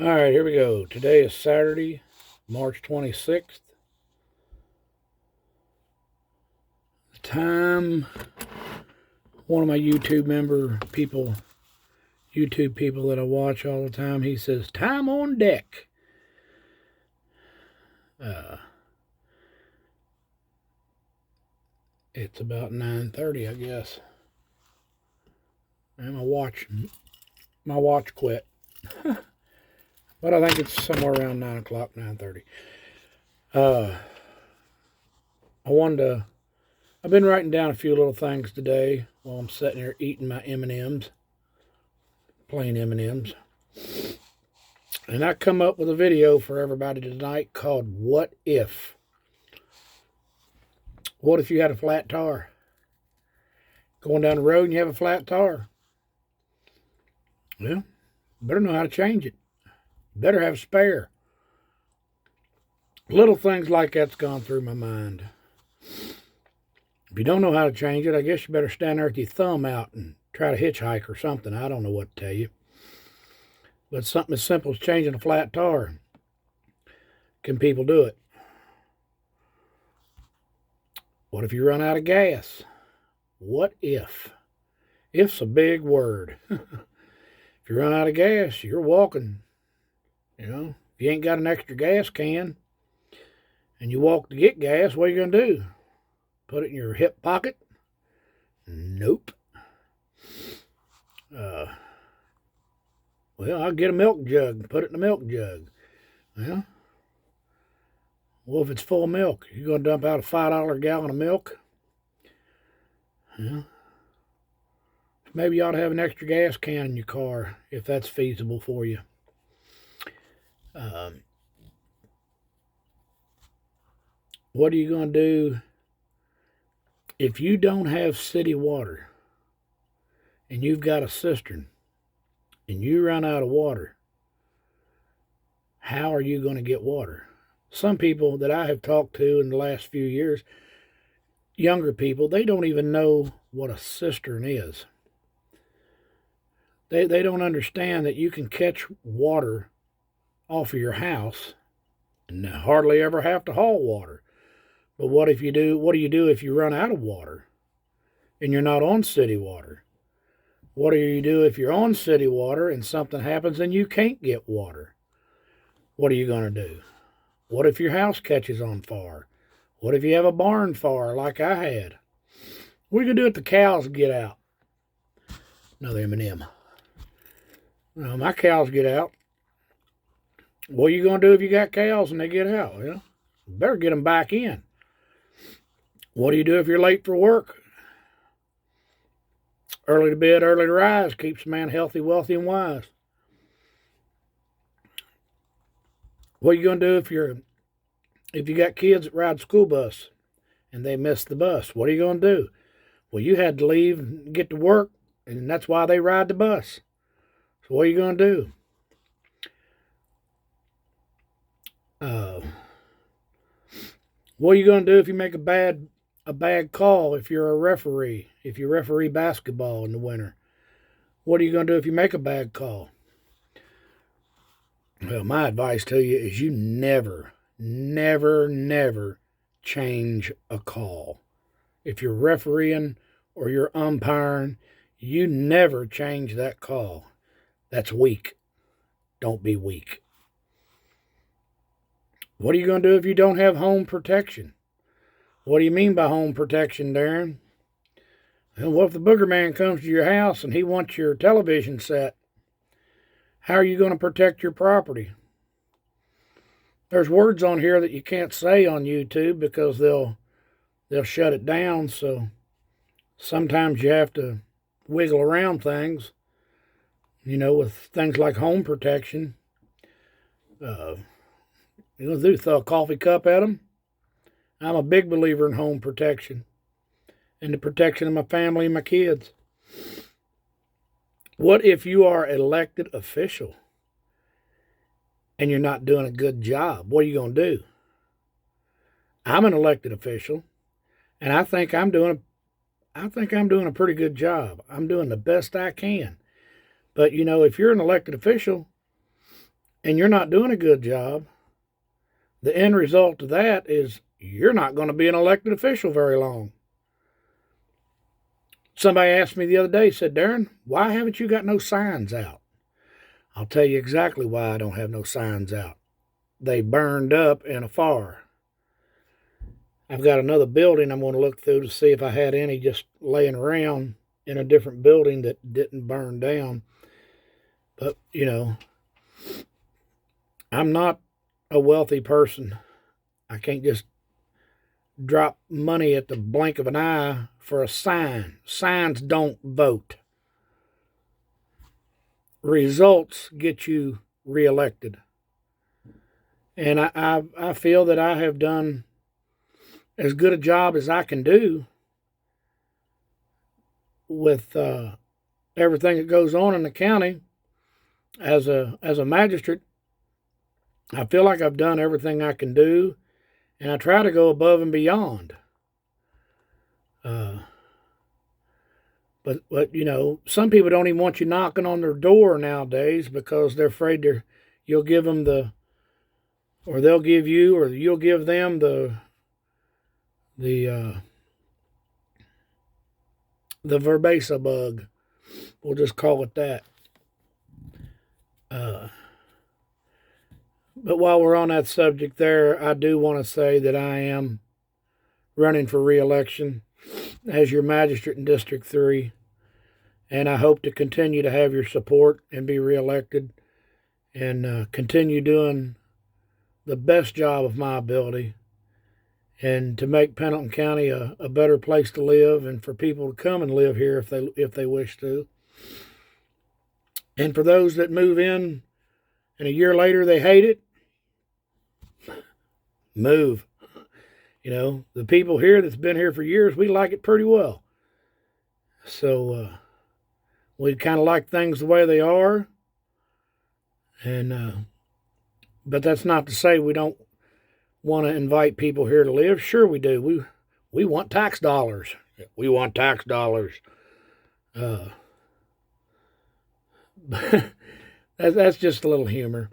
All right, here we go. Today is Saturday, March 26th. The time, one of my YouTube people that I watch all the time, he says, time on deck. It's about 9:30, I guess. And my watch quit. But I think it's somewhere around 9 o'clock, 9:30. I've been writing down a few little things today while I'm sitting here eating my M&Ms, plain M&Ms. And I come up with a video for everybody tonight called What If? What if you had a flat tire? Going down the road and you have a flat tire? Well, better know how to change it. Better have a spare. Little things like that's gone through my mind. If you don't know how to change it, I guess you better stand there with your thumb out and try to hitchhike or something. I don't know what to tell you. But something as simple as changing a flat tire. Can people do it? What if you run out of gas? What if? If's a big word. If you run out of gas, you're walking. If you ain't got an extra gas can and you walk to get gas, what are you going to do? Put it in your hip pocket? Nope. Well, I'll get a milk jug and put it in the milk jug. Well, if it's full of milk, you're going to dump out a $5 gallon of milk? Well, maybe you ought to have an extra gas can in your car if that's feasible for you. What are you going to do if you don't have city water and you've got a cistern and you run out of water? How are you going to get water? Some people that I have talked to in the last few years, younger people, they don't even know what a cistern is. They don't understand that you can catch water off of your house and hardly ever have to haul water. But what do you do if you run out of water and you're not on city water? What do you do if you're on city water and something happens and you can't get water? What are you going to do? What if your house catches on fire? What if you have a barn fire like I had? What are you going to do if the cows get out? Another M&M. Well, my cows get out. What are you going to do if you got cows and they get out? Well, you better get them back in. What do you do if you're late for work? Early to bed, early to rise keeps a man healthy, wealthy, and wise. What are you going to do if you got kids that ride school bus and they miss the bus? What are you going to do? Well, you had to leave and get to work, and that's why they ride the bus. So what are you going to do? What are you going to do if you make a bad call if you're a referee, if you referee basketball in the winter? What are you going to do if you make a bad call? Well, my advice to you is you never, never, never change a call. If you're refereeing or you're umpiring, you never change that call. That's weak. Don't be weak. What are you going to do if you don't have home protection? What do you mean by home protection, Darren? Well, what if the booger man comes to your house and he wants your television set? How are you going to protect your property? There's words on here that you can't say on YouTube because they'll shut it down, so sometimes you have to wiggle around things, with things like home protection. You going to throw a coffee cup at them? I'm a big believer in home protection and the protection of my family and my kids. What if you are an elected official and you're not doing a good job? What are you going to do? I'm an elected official, and I think I'm doing a pretty good job. I'm doing the best I can. But if you're an elected official, and you're not doing a good job, the end result of that is you're not going to be an elected official very long. Somebody asked me the other day, said, Darren, why haven't you got no signs out? I'll tell you exactly why I don't have no signs out. They burned up in a fire. I've got another building I'm going to look through to see if I had any just laying around in a different building that didn't burn down. But, you know, I'm not a wealthy person. I can't just drop money at the blink of an eye for a sign. Signs don't vote. Results get you reelected. And I feel that I have done as good a job as I can do with everything that goes on in the county as a magistrate. I feel like I've done everything I can do, and I try to go above and beyond. But you know, some people don't even want you knocking on their door nowadays because they're afraid you'll give them or they'll give you, or you'll give them the verbasa bug. We'll just call it that. But while we're on that subject there, I do want to say that I am running for re-election as your magistrate in District 3, and I hope to continue to have your support and be re-elected and continue doing the best job of my ability and to make Pendleton County a better place to live and for people to come and live here if they wish to. And for those that move in and a year later they hate it, move. You know, the people here that's been here for years, we like it pretty well. So we kind of like things the way they are. And but that's not to say we don't want to invite people here to live. Sure we do. We want tax dollars. We want tax dollars. That's just a little humor.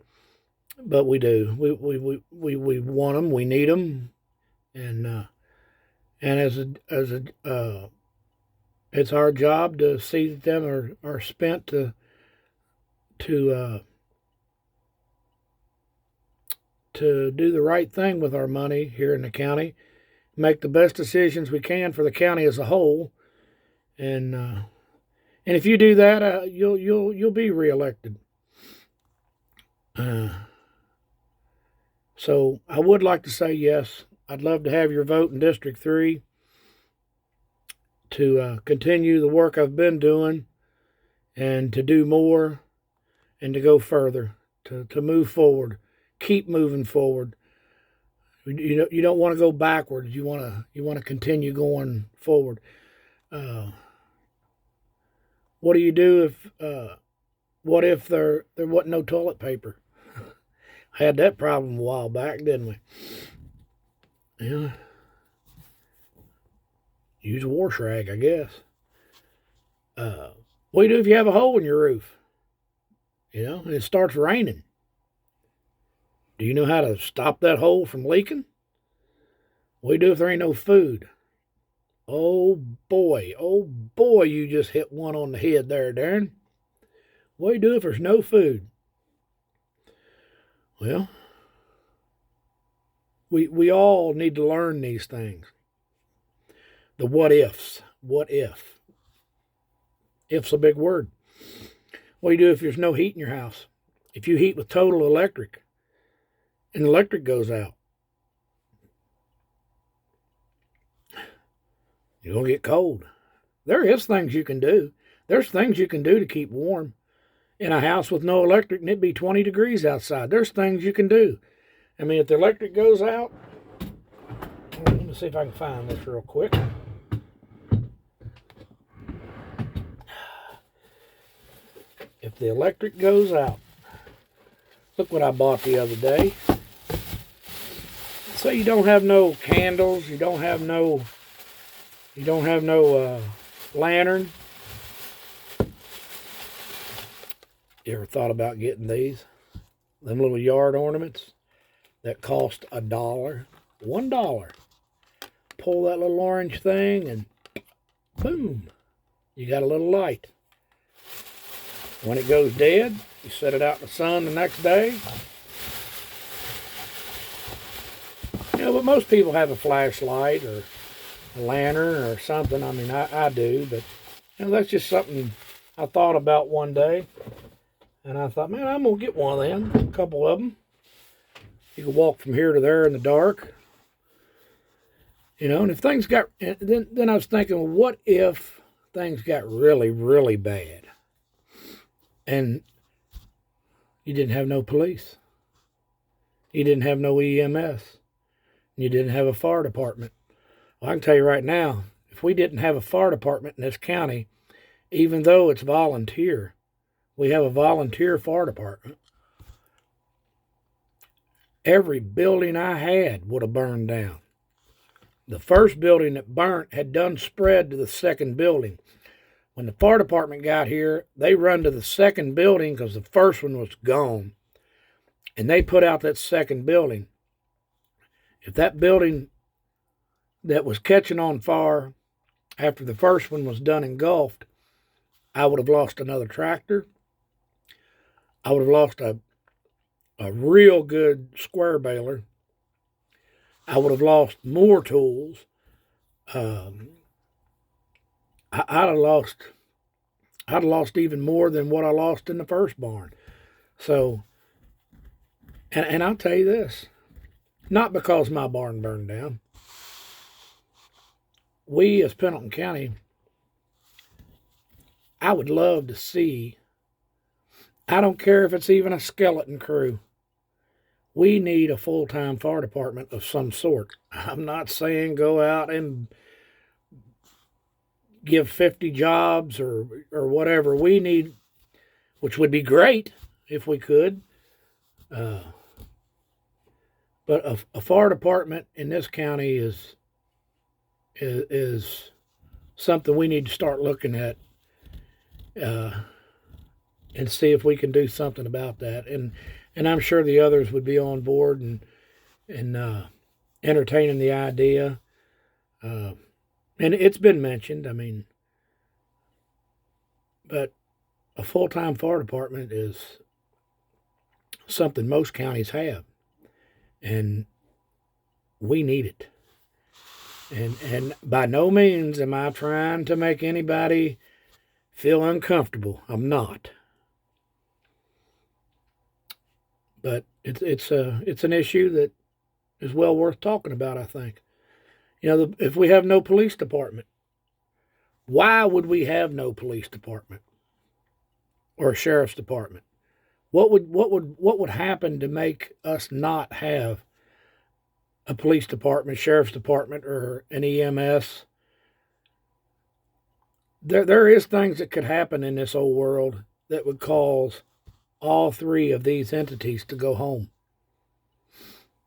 But we do. We want them. We need them. And as it's our job to see that them are spent to do the right thing with our money here in the county, make the best decisions we can for the county as a whole, and if you do that, you'll be reelected. So I would like to say yes. I'd love to have your vote in District 3 to continue the work I've been doing and to do more and to go further, to move forward. Keep moving forward. You don't want to go backwards. You want to continue going forward. What do you do what if there wasn't no toilet paper? I had that problem a while back, didn't we? Yeah. Use a wash rag, I guess. What do you do if you have a hole in your roof? You know, and it starts raining. Do you know how to stop that hole from leaking? What do you do if there ain't no food? Oh boy, you just hit one on the head there, Darren. What do you do if there's no food? Well, we all need to learn these things. The what ifs. What if? If's a big word. What do you do if there's no heat in your house? If you heat with total electric and the electric goes out, you're going to get cold. There is things you can do. There's things you can do to keep warm. In a house with no electric and it be 20 degrees outside, there's things you can do. I mean, if the electric goes out, let me see if I can find this real quick. If the electric goes out, look what I bought the other day. So you don't have no candles, you don't have no lantern. You ever thought about getting these? them little yard ornaments that cost $1, $1. Pull that little orange thing and boom, you got a little light. When it goes dead, you set it out in the sun the next day. But most people have a flashlight or a lantern or something. I mean, I do, but that's just something I thought about one day. And I thought, man, I'm going to get one of them, a couple of them. You can walk from here to there in the dark. And if things got, then I was thinking, well, what if things got really, really bad? And you didn't have no police. You didn't have no EMS. You didn't have a fire department. Well, I can tell you right now, if we didn't have a fire department in this county, even though it's volunteer, we have a volunteer fire department, every building I had would have burned down. The first building that burnt had done spread to the second building. When the fire department got here, they run to the second building because the first one was gone. And they put out that second building. If that building that was catching on fire after the first one was done engulfed, I would have lost another tractor. I would have lost a real good square baler. I would have lost more tools. I'd have lost even more than what I lost in the first barn. So, and I'll tell you this, not because my barn burned down. We, as Pendleton County, I would love to see, I don't care if it's even a skeleton crew, we need a full-time fire department of some sort. I'm not saying go out and give 50 jobs or whatever. We need, which would be great if we could, but a fire department in this county is something we need to start looking at and see if we can do something about that. And I'm sure the others would be on board and entertaining the idea. And it's been mentioned, I mean, but a full-time fire department is something most counties have. And we need it. And by no means am I trying to make anybody feel uncomfortable. I'm not. But it's an issue that is well worth talking about, I think. If we have no police department, why would we have no police department or a sheriff's department? What would happen to make us not have a police department, sheriff's department, or an EMS? There is things that could happen in this old world that would cause all three of these entities to go home.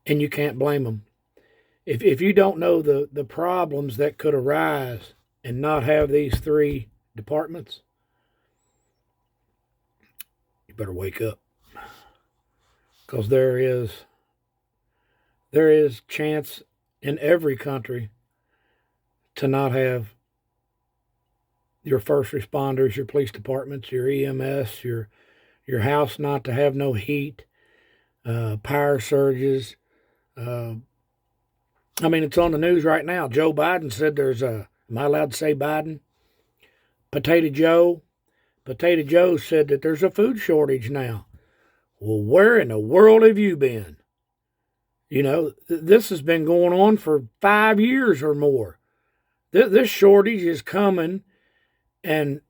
And you can't blame them. If you don't know the problems that could arise and not have these three departments, you better wake up. Because there is chance in every country to not have your first responders, your police departments, your EMS, your house not to have no heat, power surges. I mean, it's on the news right now. Joe Biden said am I allowed to say Biden? Potato Joe said that there's a food shortage now. Well, where in the world have you been? This has been going on for 5 years or more. This shortage is coming, and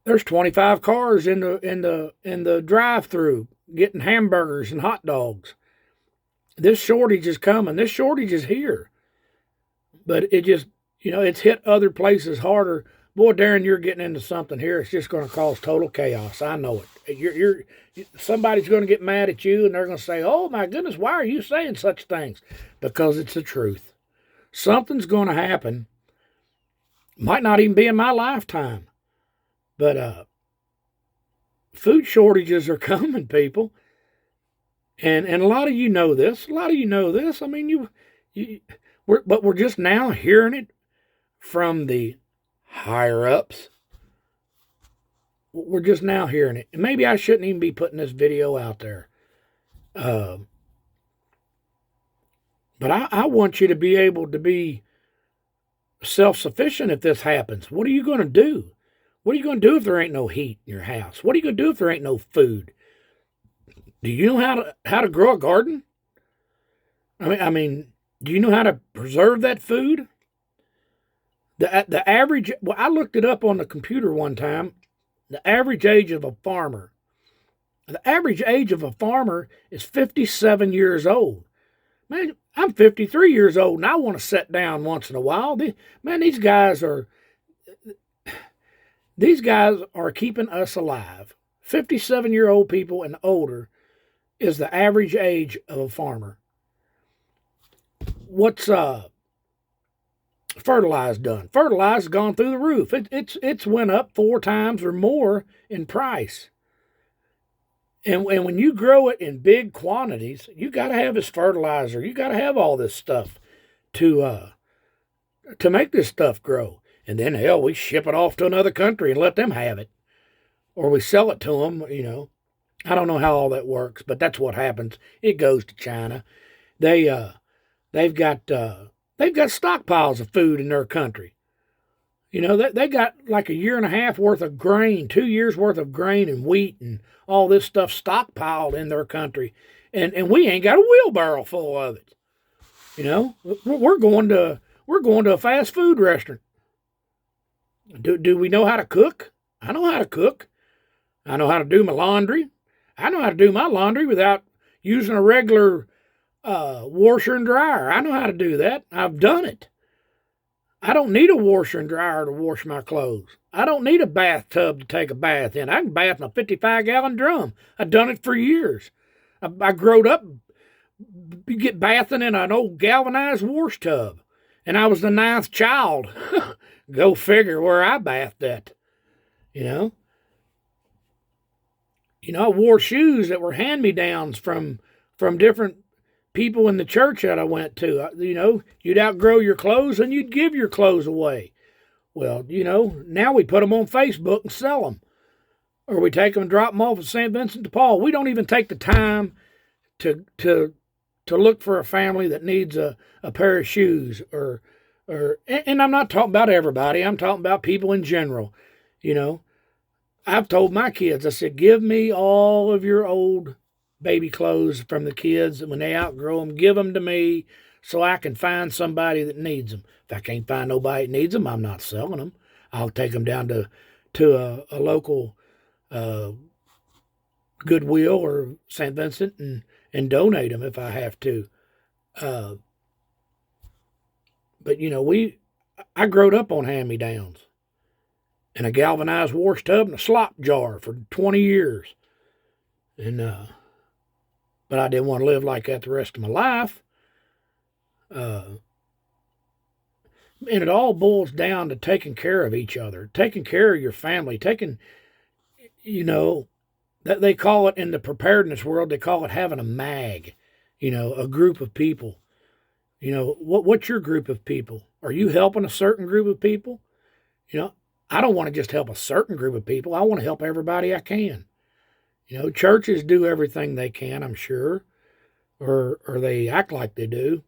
there's 25 cars in the drive-through getting hamburgers and hot dogs. This shortage is coming. This shortage is here. But it just, it's hit other places harder. Boy, Darren, you're getting into something here. It's just going to cause total chaos. I know it. Somebody's going to get mad at you, and they're going to say, oh, my goodness, why are you saying such things? Because it's the truth. Something's going to happen. Might not even be in my lifetime. But food shortages are coming, people. And a lot of you know this. A lot of you know this. I mean, we're just now hearing it from the higher ups. We're just now hearing it. And maybe I shouldn't even be putting this video out there. But I want you to be able to be self-sufficient if this happens. What are you going to do? What are you going to do if there ain't no heat in your house? What are you going to do if there ain't no food? Do you know how to grow a garden? I mean, do you know how to preserve that food? The average, well, I looked it up on the computer one time. The average age of a farmer. The average age of a farmer is 57 years old. Man, I'm 53 years old and I want to sit down once in a while. These guys are keeping us alive. 57-year-old people and older is the average age of a farmer. What's fertilizer done? Fertilizer's gone through the roof. It's went up 4 times or more in price. And when you grow it in big quantities, you got to have this fertilizer. You got to have all this stuff to make this stuff grow. And then, hell, we ship it off to another country and let them have it. Or we sell it to them, you know. I don't know how all that works, but that's what happens. It goes to China. They've got stockpiles of food in their country. You know, they got like a year and a half worth of grain, 2 years worth of grain and wheat and all this stuff stockpiled in their country. And we ain't got a wheelbarrow full of it. You know, we're going to a fast food restaurant. Do we know how to cook? I know how to cook. I know how to do my laundry. I know how to do my laundry without using a regular washer and dryer. I know how to do that. I've done it. I don't need a washer and dryer to wash my clothes. I don't need a bathtub to take a bath in. I can bath in a 55-gallon drum. I've done it for years. I growed up get bathing in an old galvanized wash tub. And I was the 9th child. Go figure where I bathed at. You know? I wore shoes that were hand-me-downs from different people in the church that I went to. You know, you'd outgrow your clothes and you'd give your clothes away. Well, you know, now we put them on Facebook and sell them. Or we take them and drop them off at St. Vincent de Paul. We don't even take the time to look for a family that needs a pair of shoes. And I'm not talking about everybody. I'm talking about people in general. You know, I've told my kids, I said, give me all of your old baby clothes from the kids, and when they outgrow them, give them to me so I can find somebody that needs them. If I can't find nobody that needs them, I'm not selling them. I'll take them down to a local Goodwill or St. Vincent and donate them if I have to. But, you know, I growed up on hand-me-downs and a galvanized wash tub and a slop jar for 20 years. But I didn't want to live like that the rest of my life. And it all boils down to taking care of each other, taking care of your family, you know, that they call it in the preparedness world, they call it having a MAG, you know, a group of people. You know, what's your group of people? Are you helping a certain group of people? You know, I don't want to just help a certain group of people. I want to help everybody I can. You know, churches do everything they can, I'm sure, or they act like they do.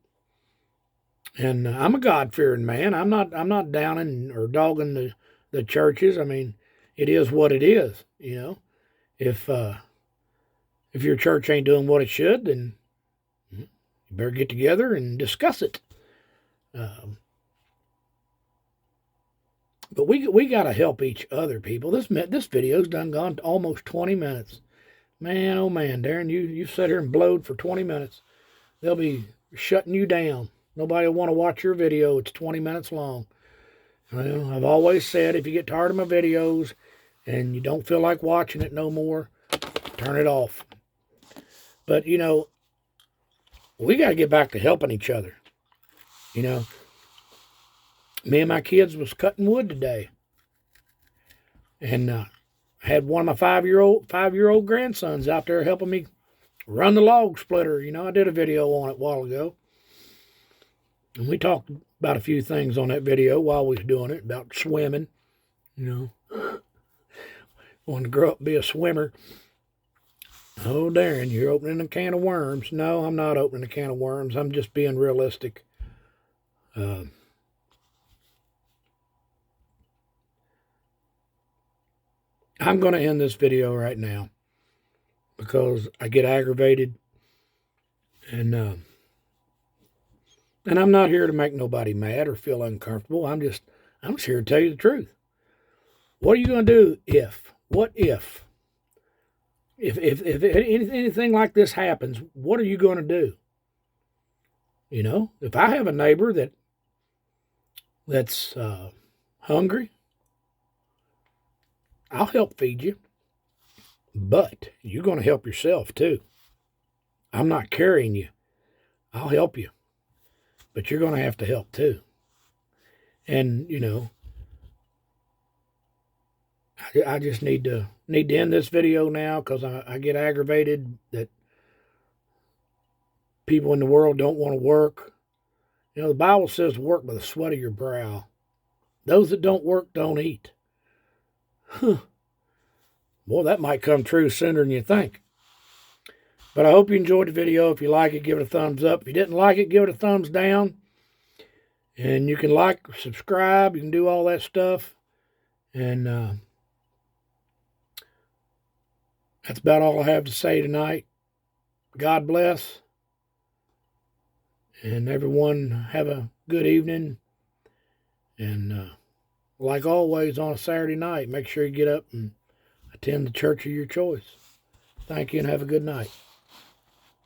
And I'm a God-fearing man. I'm not downing or dogging the churches. I mean, it is what it is. You know, if your church ain't doing what it should, then you better get together and discuss it. But we got to help each other, people. This video's done gone to almost 20 minutes. Man, oh man, Darren, you sat here and blowed for 20 minutes. They'll be shutting you down. Nobody will want to watch your video. It's 20 minutes long. Well, I've always said if you get tired of my videos and you don't feel like watching it no more, turn it off. But, you know, we got to get back to helping each other. You know, me and my kids was cutting wood today. And had one of my five-year-old grandsons out there helping me Run the log splitter. You know, I did a video on it a while ago. And we talked about a few things on that video while we was doing it, about swimming. You know, wanting to grow up and be a swimmer. Oh, Darren, you're opening a can of worms. No, I'm not opening a can of worms. I'm just being realistic. I'm going to end this video right now because I get aggravated, and I'm not here to make nobody mad or feel uncomfortable. I'm just here to tell you the truth. What are you going to do if anything like this happens? What are you going to do? You know, if I have a neighbor that's hungry, I'll help feed you, but you're going to help yourself too. I'm not carrying you. I'll help you, but you're going to have to help too. And, you know, I just need to end this video now because I get aggravated that people in the world don't want to work. You know, the Bible says work by the sweat of your brow. Those that don't work don't eat. Huh. Boy, that might come true sooner than you think. But I hope you enjoyed the video. If you like it, give it a thumbs up. If you didn't like it, give it a thumbs down. And you can like, subscribe. You can do all that stuff. And that's about all I have to say tonight. God bless. And everyone have a good evening. And like always on a Saturday night, make sure you get up and attend the church of your choice. Thank you and have a good night.